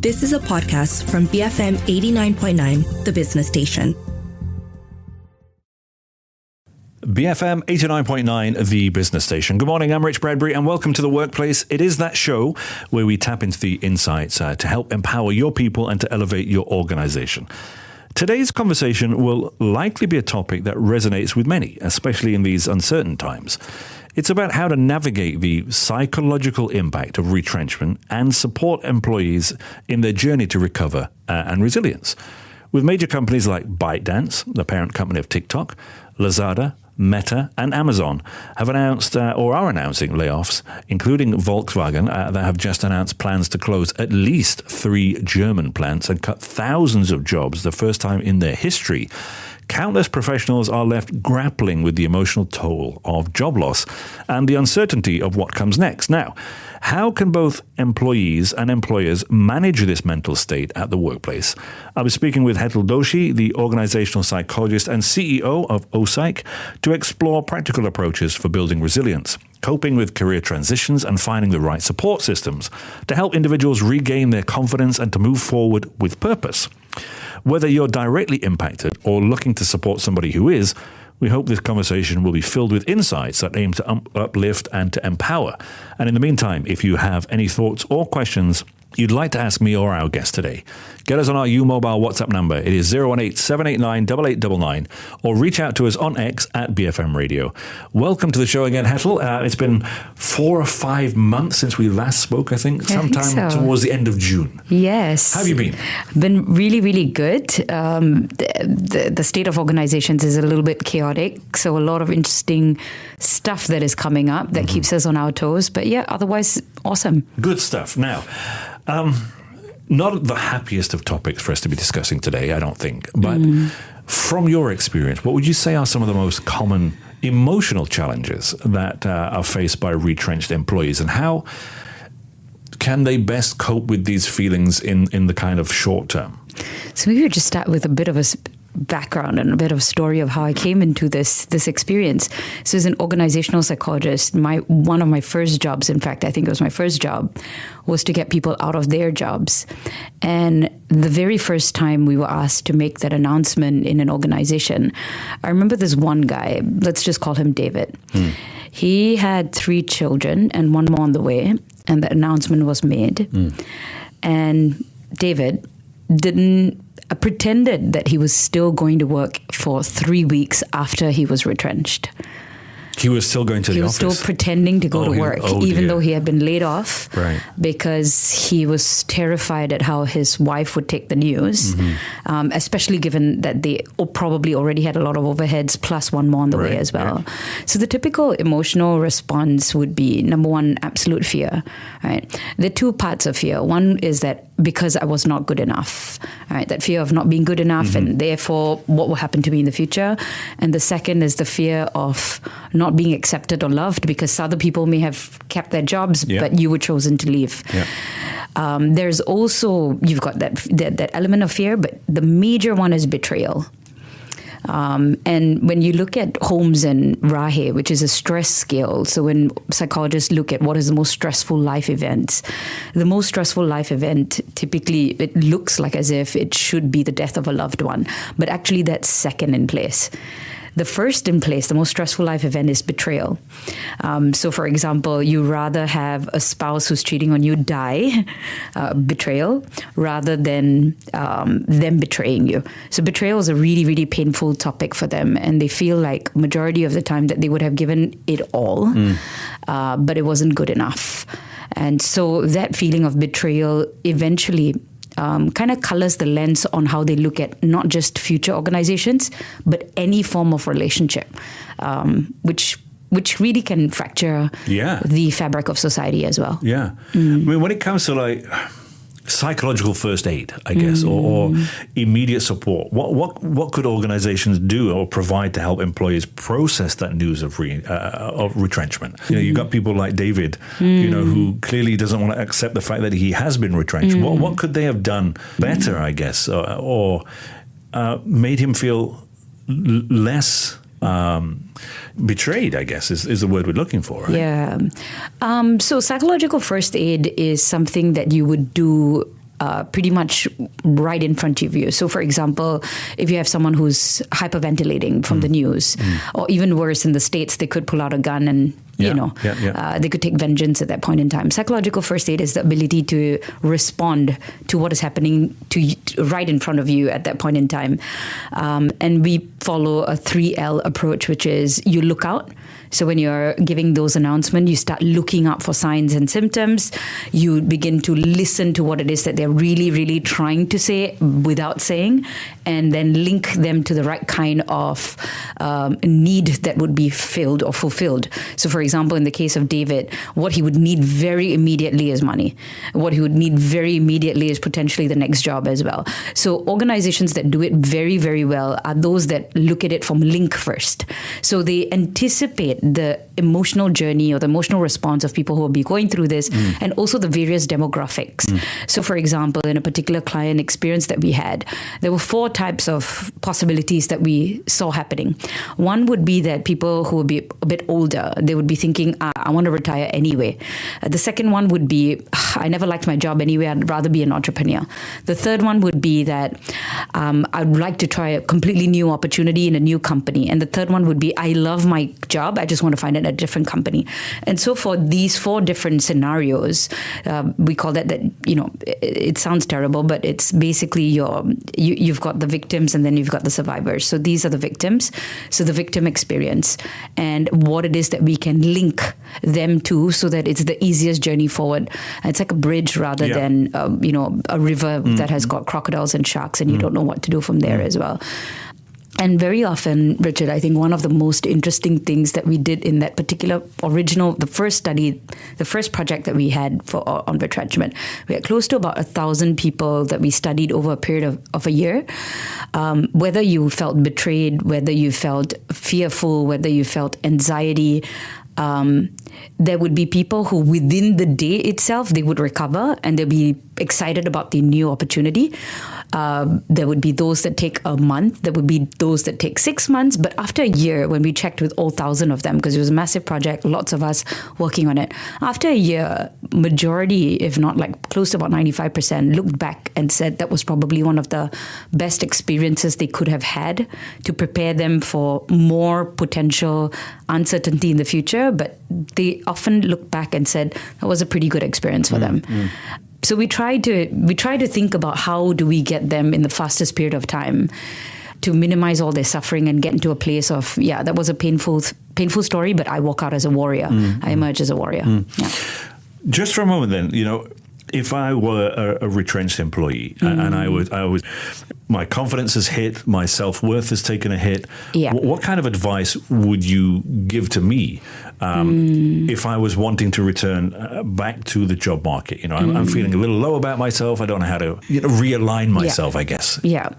This is a podcast from BFM 89.9, the business station. BFM 89.9, the business station. Good morning, I'm Rich Bradbury, and welcome to The Workplace. It is that show where we tap into the insights to help empower your people and to elevate your organization. Today's conversation will likely be a topic that resonates with many, especially in these uncertain times. It's about how to navigate the psychological impact of retrenchment and support employees in their journey to recover and resilience. With major companies like ByteDance, the parent company of TikTok, Lazada, Meta and Amazon have announced or are announcing layoffs, including Volkswagen that have just announced plans to close at least 3 German plants and cut thousands of jobs, the first time in their history. Countless professionals are left grappling with the emotional toll of job loss and the uncertainty of what comes next. Now, how can both employees and employers manage this mental state at the workplace? I was speaking with Hetal Doshi, the organizational psychologist and CEO of O-Psych, to explore practical approaches for building resilience, coping with career transitions, and finding the right support systems to help individuals regain their confidence and to move forward with purpose. Whether you're directly impacted or looking to support somebody who is, we hope this conversation will be filled with insights that aim to uplift and to empower. And in the meantime, if you have any thoughts or questions you'd like to ask me or our guest today, get us on our U-Mobile WhatsApp number. It is 018-789-8899, or reach out to us on X at BFM Radio. Welcome to the show again, Hetal. It's been 4 or 5 months since we last spoke, I think, sometime towards the end of June. Yes. How have you been? Been really, really good. The state of organizations is a little bit chaotic, so a lot of interesting stuff that is coming up that keeps us on our toes. But yeah, otherwise, awesome. Good stuff. Now, not the happiest of topics for us to be discussing today, I don't think. But from your experience, what would you say are some of the most common emotional challenges that are faced by retrenched employees, and how can they best cope with these feelings in the kind of short term? So maybe we'll just start with a bit of a background and a bit of a story of how I came into this experience. So as an organizational psychologist, one of my first jobs, in fact, I think it was my first job, was to get people out of their jobs. And the very first time we were asked to make that announcement in an organization, I remember this one guy, let's just call him David. He had 3 children and 1 more on the way, and the announcement was made. And David pretended that he was still going to work for 3 weeks after he was retrenched. He was still going to the office? He was still pretending to go to work, even though he had been laid off, because he was terrified at how his wife would take the news, especially given that they probably already had a lot of overheads, plus 1 more on the way as well. So the typical emotional response would be, number 1, absolute fear. Right? There are 2 parts of fear. One is that because I was not good enough, right? That fear of not being good enough, and therefore what will happen to me in the future. And the second is the fear of not being accepted or loved because other people may have kept their jobs, but you were chosen to leave. There's also, you've got that element of fear, but the major one is betrayal. And when you look at Holmes and Rahe, which is a stress scale, so when psychologists look at what is the most stressful life events, the most stressful life event, typically it looks like as if it should be the death of a loved one, but actually that's second in place. The first in place, the most stressful life event, is betrayal. So, for example, you rather have a spouse who's cheating on you die, betrayal, rather than them betraying you. So betrayal is a really, really painful topic for them, and they feel like majority of the time that they would have given it all, but it wasn't good enough. And so that feeling of betrayal eventually kind of colors the lens on how they look at not just future organizations, but any form of relationship, which really can fracture the fabric of society as well. I mean, when it comes to like psychological first aid, I guess, or immediate support, what could organizations do or provide to help employees process that news of retrenchment? You know, you've got people like David, you know, who clearly doesn't want to accept the fact that he has been retrenched. What could they have done better, I guess, or made him feel less betrayed, I guess, is the word we're looking for, right? So psychological first aid is something that you would do pretty much right in front of you. So, for example, if you have someone who's hyperventilating from the news, or even worse, in the States, they could pull out a gun and they could take vengeance at that point in time. Psychological first aid is the ability to respond to what is happening to you, right in front of you at that point in time. And we follow a 3L approach, which is you look out. So when you're giving those announcements, you start looking out for signs and symptoms. You begin to listen to what it is that they're really, really trying to say without saying, and then link them to the right kind of need that would be filled or fulfilled. So for example, in the case of David, what he would need very immediately is money. What he would need very immediately is potentially the next job as well. So organizations that do it very, very well are those that look at it from link first. So they anticipate the emotional journey or the emotional response of people who will be going through this, and also the various demographics. So for example, in a particular client experience that we had, there were 4 types of possibilities that we saw happening. One would be that people who would be a bit older, they would be thinking, I want to retire anyway. The second one would be, I never liked my job anyway, I'd rather be an entrepreneur. The third one would be that I'd like to try a completely new opportunity in a new company. And the third one would be, I love my job, I just want to find it at a different company. And so for these 4 different scenarios, we call that it sounds terrible, but it's basically you've got the victims and then you've got the survivors. So these are the victims. So the victim experience and what it is that we can link them to so that it's the easiest journey forward. It's like a bridge rather than a river that has got crocodiles and sharks and you don't know what to do from there as well. And very often, Richard, I think one of the most interesting things that we did in that particular the first study, the first project that we had on retrenchment, we had close to about 1,000 people that we studied over a period of a year. Whether you felt betrayed, whether you felt fearful, whether you felt anxiety, there would be people who within the day itself, they would recover and they'll be excited about the new opportunity. There would be those that take a month. There would be those that take 6 months. But after a year, when we checked with all 1,000 of them, because it was a massive project, lots of us working on it. After a year, majority, if not like close to about 95%, looked back and said that was probably one of the best experiences they could have had to prepare them for more potential uncertainty in the future. But they often look back and said that was a pretty good experience for them. So we try to think about how do we get them in the fastest period of time to minimize all their suffering and get into a place of, that was a painful story, but I walk out as a warrior. I emerge as a warrior. Yeah. Just for a moment then, if I were a retrenched employee and I was, my confidence has hit, my self-worth has taken a hit. Yeah. What kind of advice would you give to me if I was wanting to return back to the job market? I'm feeling a little low about myself. I don't know how to realign myself, I guess. Yeah.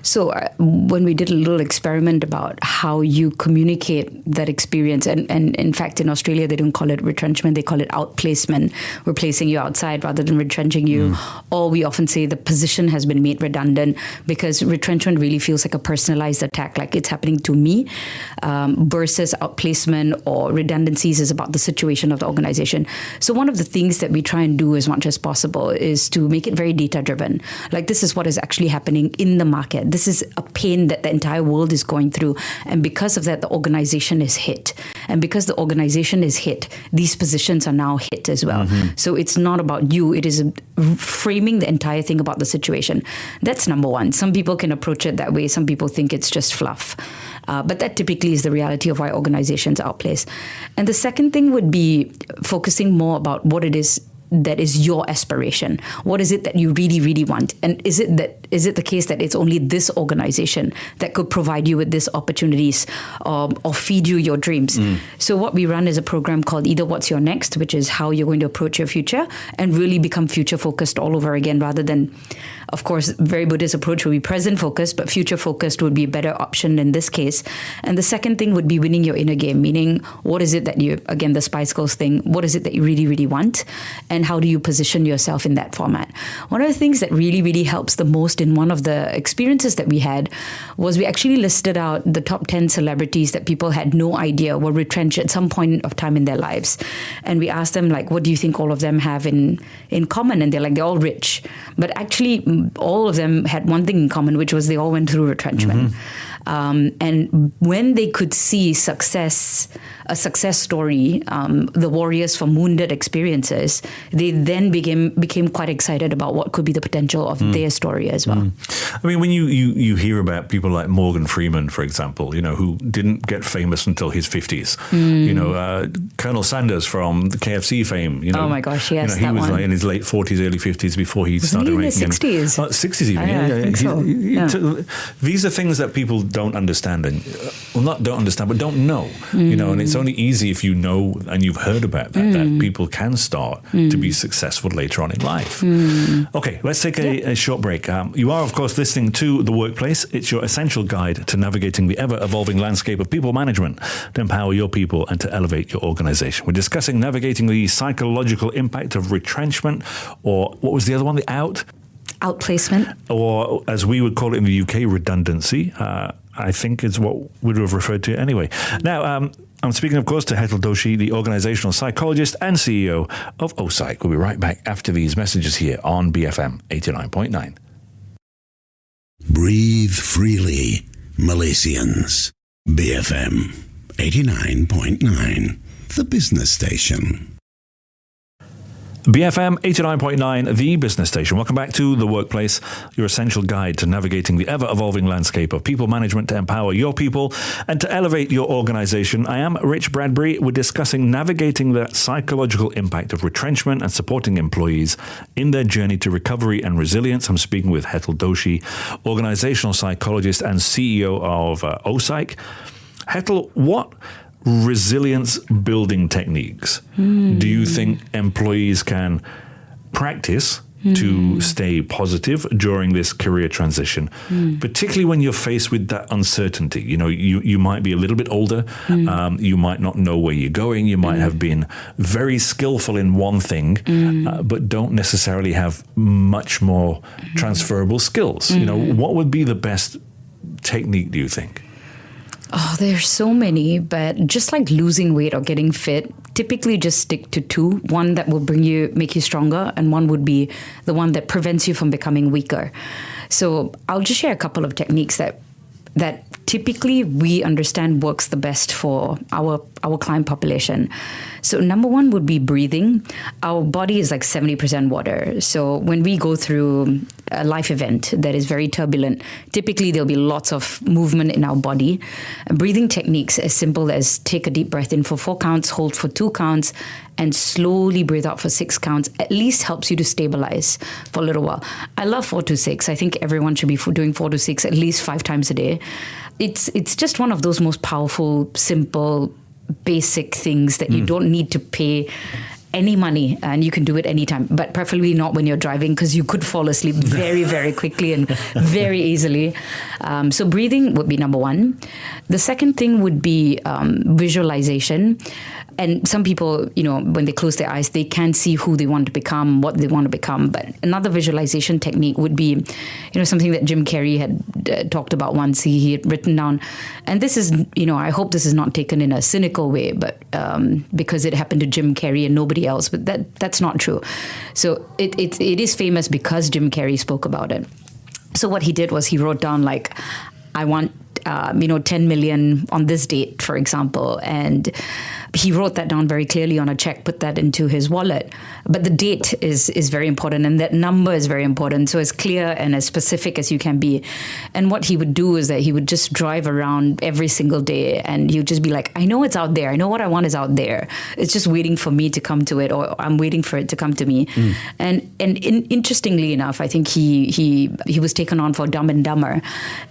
So when we did a little experiment about how you communicate that experience, and in fact in Australia they don't call it retrenchment, they call it outplacement. We're placing you outside rather than retrenching you. Or we often say the position has been made redundant because retrenchment really feels like a personalized attack, like it's happening to me, versus outplacement or redundancies is about the situation of the organization. So one of the things that we try and do as much as possible is to make it very data driven. Like this is what is actually happening in the market. This is a pain that the entire world is going through. And because of that, the organization is hit. And because the organization is hit, these positions are now hit as well. So it's not about you. It is framing the entire thing about the situation. That's number one. Some people can approach it that way. Some people think it's just fluff. But that typically is the reality of why organizations outplace. And the second thing would be focusing more about what it is that is your aspiration. What is it that you really, really want? And is it the case that it's only this organization that could provide you with these opportunities or feed you your dreams? So what we run is a program called Either What's Your Next, which is how you're going to approach your future and really become future focused all over again, rather than, of course, very Buddhist approach would be present focused, but future focused would be a better option in this case. And the second thing would be winning your inner game, meaning what is it that you, again, the Spice Girls thing, what is it that you really, really want? And how do you position yourself in that format? One of the things that really, really helps the most in one of the experiences that we had was we actually listed out the top 10 celebrities that people had no idea were retrenched at some point of time in their lives. And we asked them, like, what do you think all of them have in common? And they're like, they're all rich. But actually, all of them had one thing in common, which was they all went through retrenchment. And when they could see a success story, the warriors from wounded experiences, they then became quite excited about what could be the potential of their story as well. I mean, when you hear about people like Morgan Freeman, for example, who didn't get famous until his 50s, Colonel Sanders from the KFC fame, oh my gosh, yes, he was like in his late 40s, early 50s before he started making. In the 60s? 60s even, I think so. These are things that people don't understand, not don't understand, but don't know, and it's only easy if you know and you've heard about that people can start to be successful later on in life. Okay, let's take a short break. You are, of course, listening to The Workplace. It's your essential guide to navigating the ever-evolving landscape of people management to empower your people and to elevate your organization. We're discussing navigating the psychological impact of retrenchment, or what was the other one, the outplacement, or as we would call it in the UK, redundancy. I think is what we'd have referred to anyway. Now, I'm speaking, of course, to Hetal Doshi, the organizational psychologist and CEO of O-Psych. We'll be right back after these messages here on BFM 89.9. Breathe freely, Malaysians. BFM 89.9, the business station. BFM 89.9, the business station. Welcome back to The Workplace, your essential guide to navigating the ever-evolving landscape of people management to empower your people and to elevate your organization. I am Rich Bradbury. We're discussing navigating the psychological impact of retrenchment and supporting employees in their journey to recovery and resilience. I'm speaking with Hetal Doshi, organizational psychologist and CEO of O-Psych. Hetal, what resilience building techniques do you think employees can practice to stay positive during this career transition, particularly when you're faced with that uncertainty? You might be a little bit older, you might not know where you're going, you might have been very skillful in one thing, but don't necessarily have much more transferable skills. What would be the best technique, do you think? Oh, there's so many, but just like losing weight or getting fit, typically just stick to two. One that will make you stronger, and one would be the one that prevents you from becoming weaker. So I'll just share a couple of techniques that typically we understand works the best for our client population. So number one would be breathing. Our body is like 70% water. So when we go through a life event that is very turbulent, typically there'll be lots of movement in our body. Breathing techniques as simple as take a deep breath in for 4 counts, hold for 2 counts, and slowly breathe out for 6 counts at least helps you to stabilize for a little while. I love 4 to 6. I think everyone should be doing 4 to 6 at least 5 times a day. It's just one of those most powerful, simple, basic things that you don't need to pay any money, and you can do it anytime, but preferably not when you're driving, because you could fall asleep very, very quickly and very easily. So breathing would be number one. The second thing would be visualization. And some people, when they close their eyes, they can see who they want to become, what they want to become. But another visualization technique would be, something that Jim Carrey had talked about once. He had written down, and this is, I hope this is not taken in a cynical way, but because it happened to Jim Carrey and nobody else, but that's not true. So it is famous because Jim Carrey spoke about it. So what he did was he wrote down I want 10 million on this date, for example. And he wrote that down very clearly on a check, put that into his wallet. But the date is very important, and that number is very important. So as clear and as specific as you can be. And what he would do is that he would just drive around every single day, and he'd just be like, I know it's out there. I know what I want is out there. It's just waiting for me to come to it, or I'm waiting for it to come to me. And interestingly enough, I think he was taken on for Dumb and Dumber.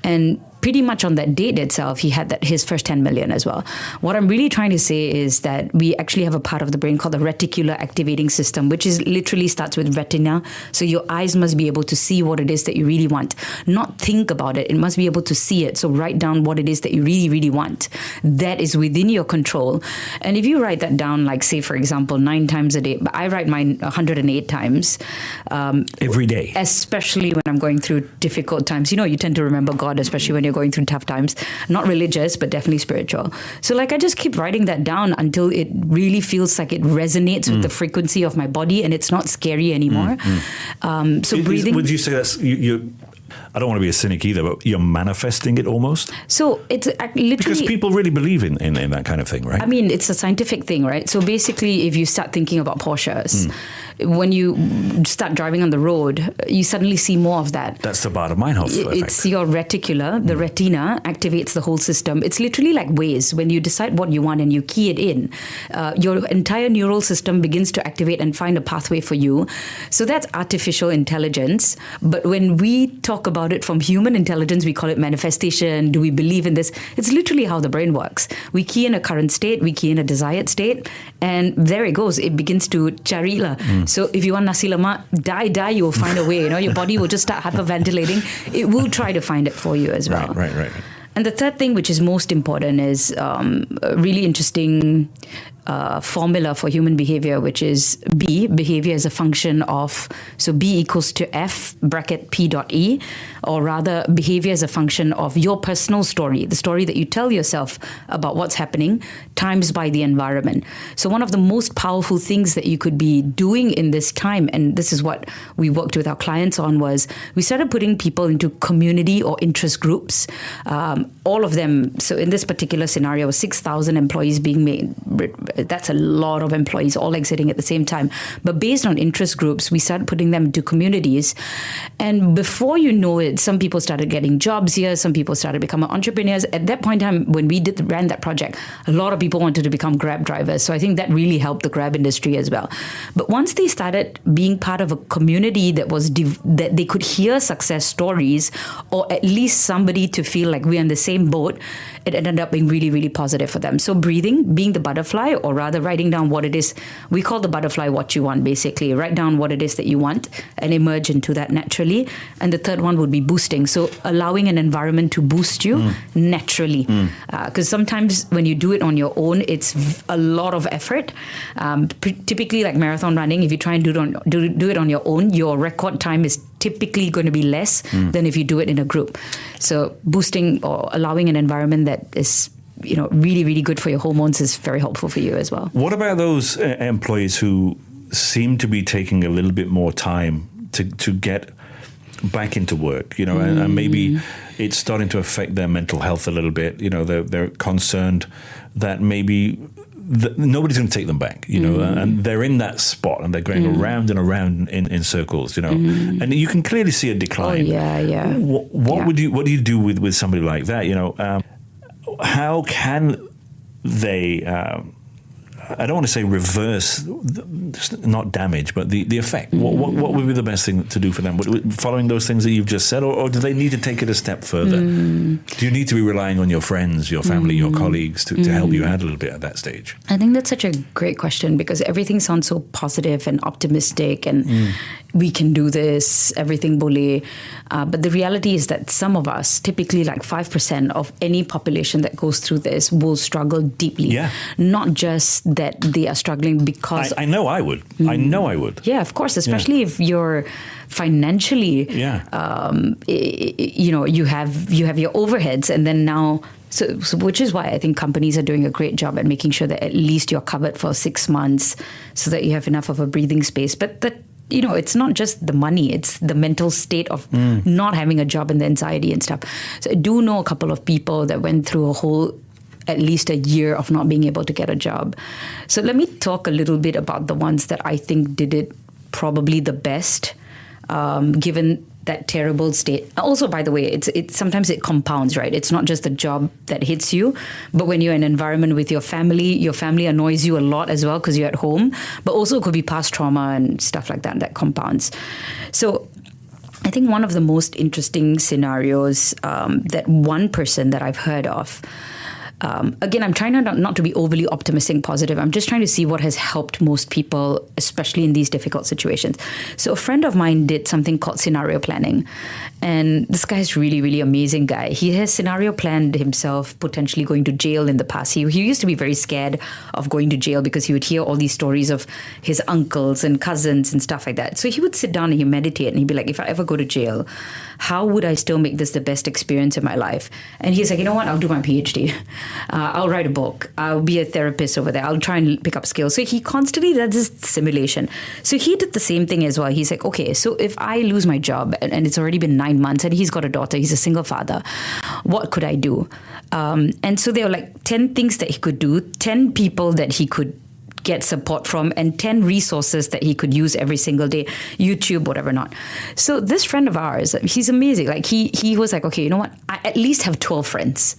And pretty much on that date itself, he had his first 10 million as well. What I'm really trying to say is that we actually have a part of the brain called the reticular activating system, which is literally starts with retina. So your eyes must be able to see what it is that you really want, not think about it. It must be able to see it. So write down what it is that you really, really want. That is within your control. And if you write that down, like say, for example, 9 times a day, but I write mine 108 times. Every day. Especially when I'm going through difficult times. You tend to remember God, especially when you're you're going through tough times. Not religious, but definitely spiritual. So like I just keep writing that down until it really feels like it resonates with the frequency of my body and it's not scary anymore. So breathing. Would you say that's you? I don't want to be a cynic either, but you're manifesting it almost? So it's literally... Because people really believe in that kind of thing, right? I mean, it's a scientific thing, right? So basically, if you start thinking about Porsches, when you start driving on the road, you suddenly see more of that. That's the Baader-Meinhof effect. It's your reticular, the retina activates the whole system. It's literally like Waze. When you decide what you want and you key it in, your entire neural system begins to activate and find a pathway for you. So that's artificial intelligence. But when we talk about it from human intelligence, we call it manifestation. Do we believe in this? It's literally how the brain works. We key in a current state, we key in a desired state, and there it goes. It begins to charila. So if you want nasi lemak, die, you will find a way. Your body will just start hyperventilating. It will try to find it for you as well. Right. And the third thing, which is most important, is a really interesting formula for human behavior, which is B, behavior as a function of, so B equals to F bracket P dot E, or rather behavior as a function of your personal story, the story that you tell yourself about what's happening, times by the environment. So one of the most powerful things that you could be doing in this time, and this is what we worked with our clients on, was we started putting people into community or interest groups. All of them, so in this particular scenario, 6,000 employees being made. That's a lot of employees all exiting at the same time. But based on interest groups, we started putting them into communities. And before you know it, some people started getting jobs here. Some people started becoming entrepreneurs. At that point in time, when we ran that project, a lot of people wanted to become Grab drivers. So I think that really helped the Grab industry as well. But once they started being part of a community that was that they could hear success stories, or at least somebody to feel like we're in the same boat, it ended up being really, really positive for them. So breathing, being the butterfly, or rather writing down what it is. We call the butterfly what you want, basically. Write down what it is that you want and emerge into that naturally. And the third one would be boosting. So allowing an environment to boost you naturally. Because sometimes when you do it on your own, it's a lot of effort. Typically, like marathon running, if you try and do it on your own, your record time is typically going to be less than if you do it in a group. So boosting or allowing an environment that is really, really good for your hormones is very helpful for you as well. What about those employees who seem to be taking a little bit more time to get back into work, and maybe it's starting to affect their mental health a little bit. They're concerned that maybe nobody's going to take them back, and they're in that spot and they're going around and around in circles, and you can clearly see a decline. What do you do with somebody like that? How can they, I don't want to say reverse, not damage, but the effect? What would be the best thing to do for them? Following those things that you've just said, or do they need to take it a step further? Do you need to be relying on your friends, your family, your colleagues to help you out a little bit at that stage? I think that's such a great question, because everything sounds so positive and optimistic and we can do this, everything bully. But the reality is that some of us, typically like 5% of any population that goes through this, will struggle deeply. Yeah. Not just that they are struggling because... I know I would. I know I would. Yeah, of course, especially if you're financially... you have your overheads, and then now... So which is why I think companies are doing a great job at making sure that at least you're covered for 6 months so that you have enough of a breathing space. But that, it's not just the money, it's the mental state of not having a job and the anxiety and stuff. So I do know a couple of people that went through at least a year of not being able to get a job. So let me talk a little bit about the ones that I think did it probably the best, given that terrible state. Also, by the way, it's sometimes it compounds, right? It's not just the job that hits you, but when you're in an environment with your family annoys you a lot as well because you're at home, but also it could be past trauma and stuff like that compounds. So I think one of the most interesting scenarios that one person that I've heard of, again, I'm trying not to be overly optimistic and positive. I'm just trying to see what has helped most people, especially in these difficult situations. So a friend of mine did something called scenario planning. And this guy is really, really amazing guy. He has scenario planned himself potentially going to jail in the past. He used to be very scared of going to jail because he would hear all these stories of his uncles and cousins and stuff like that. So he would sit down and he'd meditate and he'd be like, if I ever go to jail, how would I still make this the best experience in my life? And he's like, you know what? I'll do my PhD. I'll write a book. I'll be a therapist over there. I'll try and pick up skills. So he constantly does this simulation. So he did the same thing as well. He's like, okay, so if I lose my job and it's already been 9 months and he's got a daughter, he's a single father, what could I do? And so there were like 10 things that he could do, 10 people that he could get support from, and 10 resources that he could use every single day, YouTube, whatever not. So this friend of ours, he's amazing. Like he was like, okay, you know what? I at least have 12 friends.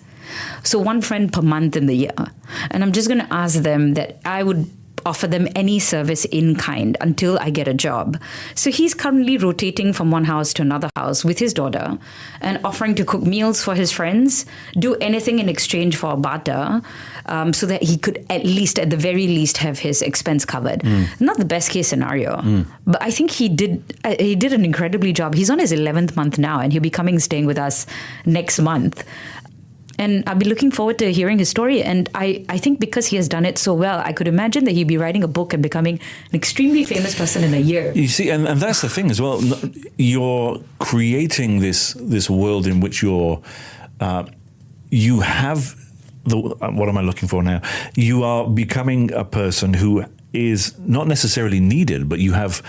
So one friend per month in the year. And I'm just going to ask them that I would offer them any service in kind until I get a job. So he's currently rotating from one house to another house with his daughter and offering to cook meals for his friends, do anything in exchange for a barter, so that he could at the very least have his expense covered. Not the best case scenario, but I think he did an incredibly job. He's on his 11th month now and he'll be staying with us next month. And I'll be looking forward to hearing his story. And I think because he has done it so well, I could imagine that he'd be writing a book and becoming an extremely famous person in a year. You see, and that's the thing as well. You're creating this world in which you have what am I looking for now? You are becoming a person who is not necessarily needed, but you have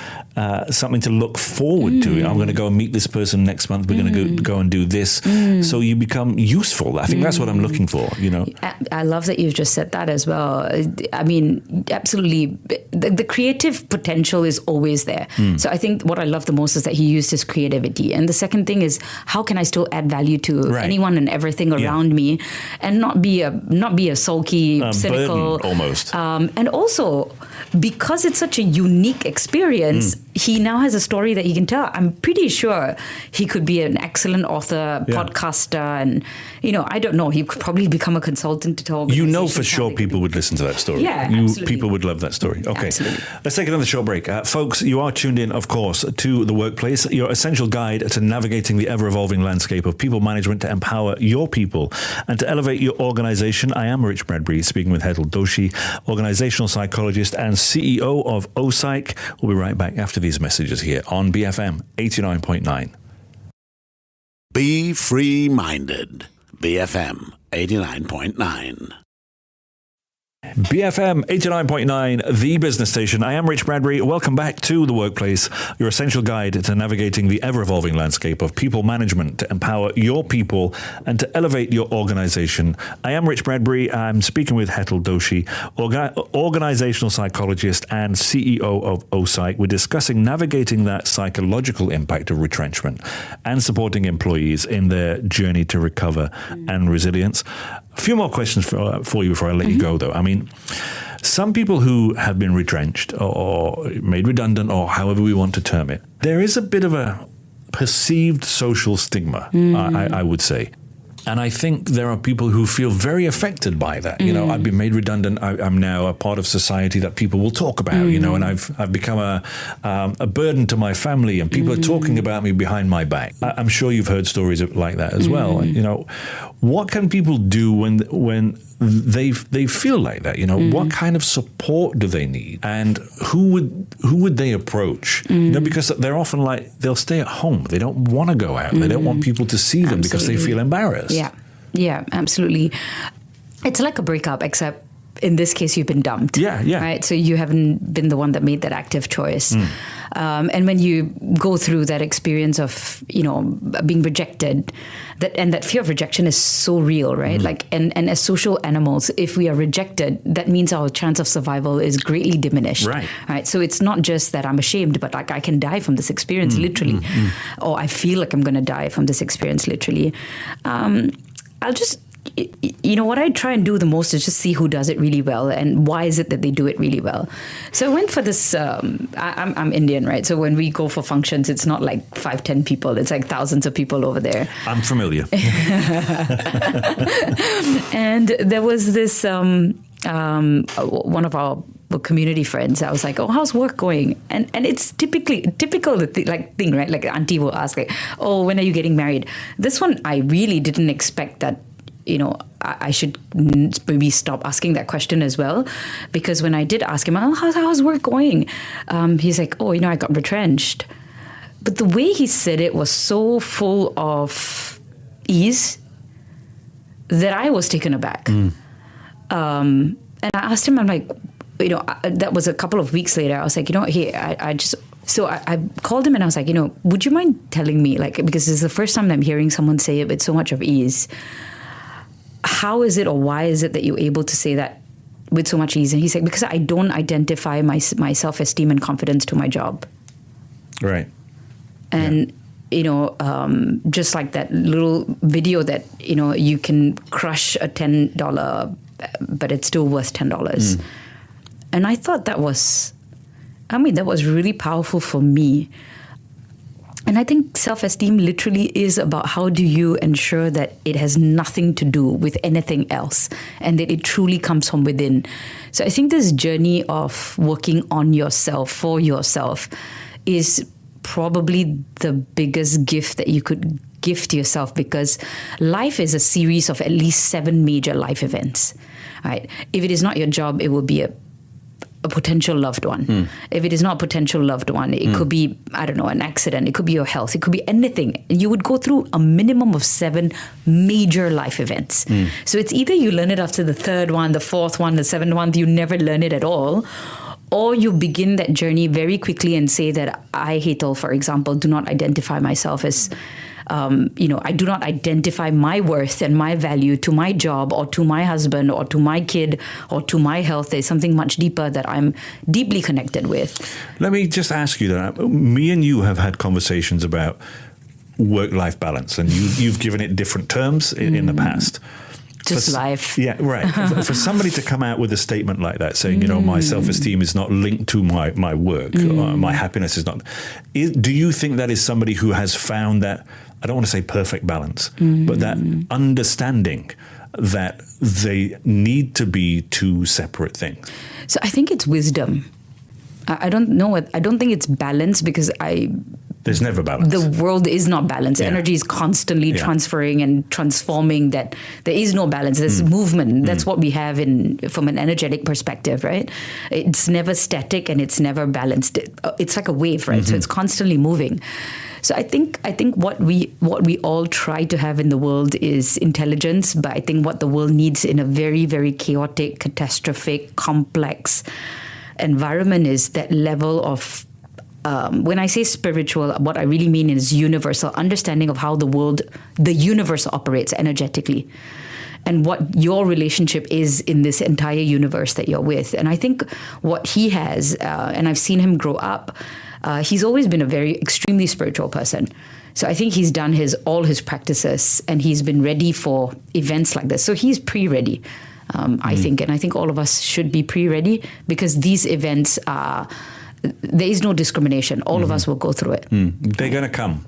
something to look forward to. I'm going to go and meet this person next month. We're going to go and do this. So you become useful. I think that's what I'm looking for, you know. I love that you've just said that as well. I mean, absolutely. The creative potential is always there. So I think what I love the most is that he used his creativity. And the second thing is, how can I still add value to anyone and everything around me and not be a sulky, cynical, burden, almost. And also, because it's such a unique experience, he now has a story that he can tell. I'm pretty sure he could be an excellent author, podcaster, and, you know, I don't know, he could probably become a consultant to tell. You know for sure people would listen to that story. Yeah, absolutely. People would love that story. Okay, absolutely. Let's take another short break. Folks, you are tuned in, of course, to The Workplace, your essential guide to navigating the ever-evolving landscape of people management to empower your people and to elevate your organization. I am Rich Bradbury, speaking with Hetal Doshi, organizational psychologist and CEO of O-Psych. We'll be right back after these messages here on BFM 89.9. Be free-minded. BFM 89.9. BFM 89.9, the business station. I am Rich Bradbury. Welcome back to The Workplace, your essential guide to navigating the ever-evolving landscape of people management to empower your people and to elevate your organization. I am Rich Bradbury. I'm speaking with Hetal Doshi, organizational psychologist and CEO of O-Psych. We're discussing navigating that psychological impact of retrenchment and supporting employees in their journey to recover and resilience. A few more questions for you before I let you go, though. I mean, some people who have been retrenched or made redundant, or however we want to term it, there is a bit of a perceived social stigma, I would say. And I think there are people who feel very affected by that. You know, I've been made redundant. I'm now a part of society that people will talk about, you know, and I've become a burden to my family, and people are talking about me behind my back. I'm sure you've heard stories like that as well. You know, what can people do when they feel like that? You know, what kind of support do they need, and who would they approach? You know, because they're often like, they'll stay at home. They don't want to go out. They don't want people to see them because they feel embarrassed. Yeah, absolutely. It's like a breakup, except in this case, you've been dumped. Yeah. Right? So you haven't been the one that made that active choice. And when you go through that experience of, you know, being rejected, that fear of rejection is so real, right? Like, and as social animals, if we are rejected, that means our chance of survival is greatly diminished. Right? So it's not just that I'm ashamed, but like I can die from this experience, literally. Or I feel like I'm going to die from this experience, literally. You know, what I try and do the most is just see who does it really well and why is it that they do it really well. So I went for this, I'm Indian, right? So when we go for functions, it's not like 5-10 people. It's like thousands of people over there. I'm familiar. And there was this, one of our community friends. I was like, oh, how's work going? And it's typical thing, right? Like auntie will ask, like, oh, when are you getting married? This one, I really didn't expect that, I should maybe stop asking that question as well. Because when I did ask him, oh, how's work going? He's like, oh, I got retrenched. But the way he said it was so full of ease that I was taken aback. And I asked him, I'm like, that was a couple of weeks later. I was like, hey, I called him and I was like, would you mind telling me, like, because this is the first time that I'm hearing someone say it with so much of ease. How is it or why is it that you're able to say that with so much ease? And he's like, because I don't identify my self-esteem and confidence to my job. Right. And, just like that little video that, you can crush a $10, but it's still worth $10. And I thought that was really powerful for me. And I think self-esteem literally is about how do you ensure that it has nothing to do with anything else and that it truly comes from within. So I think this journey of working on yourself, for yourself, is probably the biggest gift that you could give to yourself, because life is a series of at least 7 major life events. Right? If it is not your job, it will be a potential loved one. If it is not a potential loved one, it could be, I don't know, an accident. It could be your health. It could be anything. You would go through a minimum of 7 major life events. So it's either you learn it after the 3rd one, the 4th one, the 7th one, you never learn it at all, or you begin that journey very quickly and say that I, Hetal, for example, do not identify myself as I do not identify my worth and my value to my job or to my husband or to my kid or to my health. There's something much deeper that I'm deeply connected with. Let me just ask you that. Me and you have had conversations about work-life balance, and you've given it different terms in the past. Just life. Yeah, right. For somebody to come out with a statement like that, saying, my self-esteem is not linked to my work, my happiness is not. Do you think that is somebody who has found that, I don't want to say perfect balance, but that understanding that they need to be 2 separate things? So I think it's wisdom. I don't know. I don't think it's balance, because there's never balance. The world is not balanced. Yeah. Energy is constantly transferring and transforming. That there is no balance. There's movement. That's what we have from an energetic perspective, right? It's never static and it's never balanced. It's like a wave, right? So it's constantly moving. So I think what we all try to have in the world is intelligence, but I think what the world needs in a very, very chaotic, catastrophic, complex environment is that level of when I say spiritual, what I really mean is universal understanding of how the universe operates energetically, and what your relationship is in this entire universe that you're with. And I think what he has, and I've seen him grow up, he's always been a very extremely spiritual person. So I think he's done all his practices, and he's been ready for events like this. So he's pre-ready, I think. And I think all of us should be pre-ready, because these events are... There is no discrimination. All of us will go through it. They're going to come.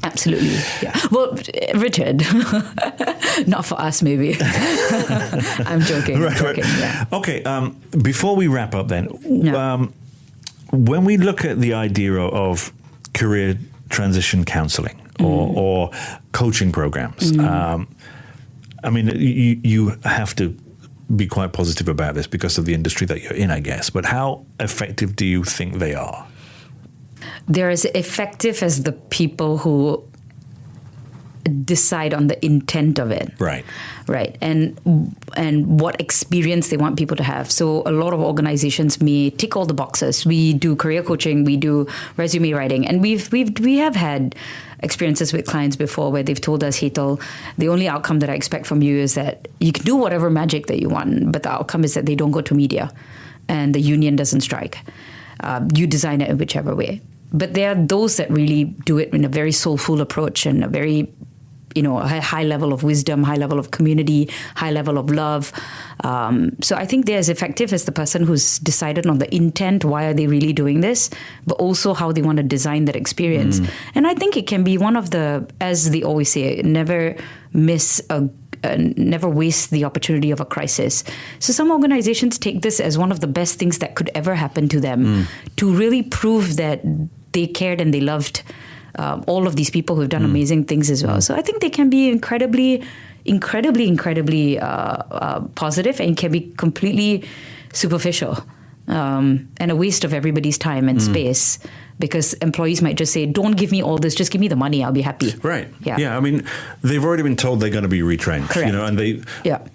Absolutely. Yeah. Well, Richard, not for us, maybe. I'm joking. Right. Yeah. Okay. Before we wrap up, then, when we look at the idea of career transition counseling or coaching programs, I mean, you have to be quite positive about this because of the industry that you're in, I guess. But how effective do you think they are? They're as effective as the people who decide on the intent of it. Right. And what experience they want people to have. So a lot of organizations may tick all the boxes. We do career coaching, we do resume writing, and we have had experiences with clients before where they've told us, Hetal, the only outcome that I expect from you is that you can do whatever magic that you want, but the outcome is that they don't go to media and the union doesn't strike. You design it in whichever way. But there are those that really do it in a very soulful approach and a very, a high level of wisdom, high level of community, high level of love. So I think they're as effective as the person who's decided on the intent, why are they really doing this, but also how they want to design that experience. And I think it can be one of the, as they always say, never miss never waste the opportunity of a crisis. So some organizations take this as one of the best things that could ever happen to them, to really prove that they cared and they loved all of these people who have done amazing things as well. So I think they can be incredibly positive, and can be completely superficial and a waste of everybody's time and space, because employees might just say, don't give me all this, just give me the money, I'll be happy. Right. Yeah. I mean, they've already been told they're going to be retrenched. Correct. And they... Yeah.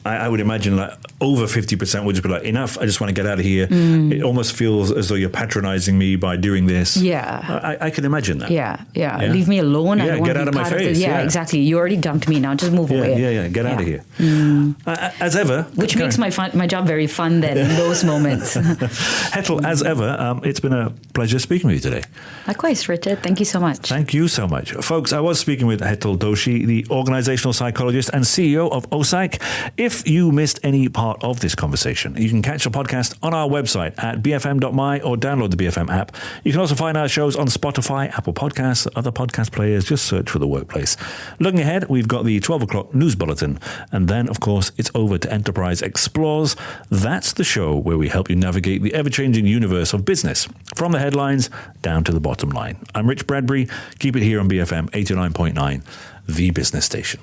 I would imagine like over 50% would just be like, enough, I just want to get out of here. It almost feels as though you're patronizing me by doing this. Yeah. I can imagine that. Yeah. Leave me alone. I don't want get to out be of my part face. Of yeah, exactly. You already dumped me, now just move away. Yeah, get out of here. As ever. Which makes my job very fun then in those moments. Hetal, as ever, it's been a pleasure speaking with you today. Likewise, Richard. Thank you so much. Thank you so much. Folks, I was speaking with Hetal Doshi, the organizational psychologist and CEO of O-Psych. If you missed any part of this conversation, you can catch the podcast on our website at bfm.my or download the BFM app. You can also find our shows on Spotify, Apple Podcasts, other podcast players. Just search for The Workplace. Looking ahead, we've got the 12 o'clock news bulletin, and then, of course, it's over to Enterprise Explores. That's the show where we help you navigate the ever-changing universe of business, from the headlines down to the bottom line. I'm Rich Bradbury. Keep it here on BFM 89.9, the business station.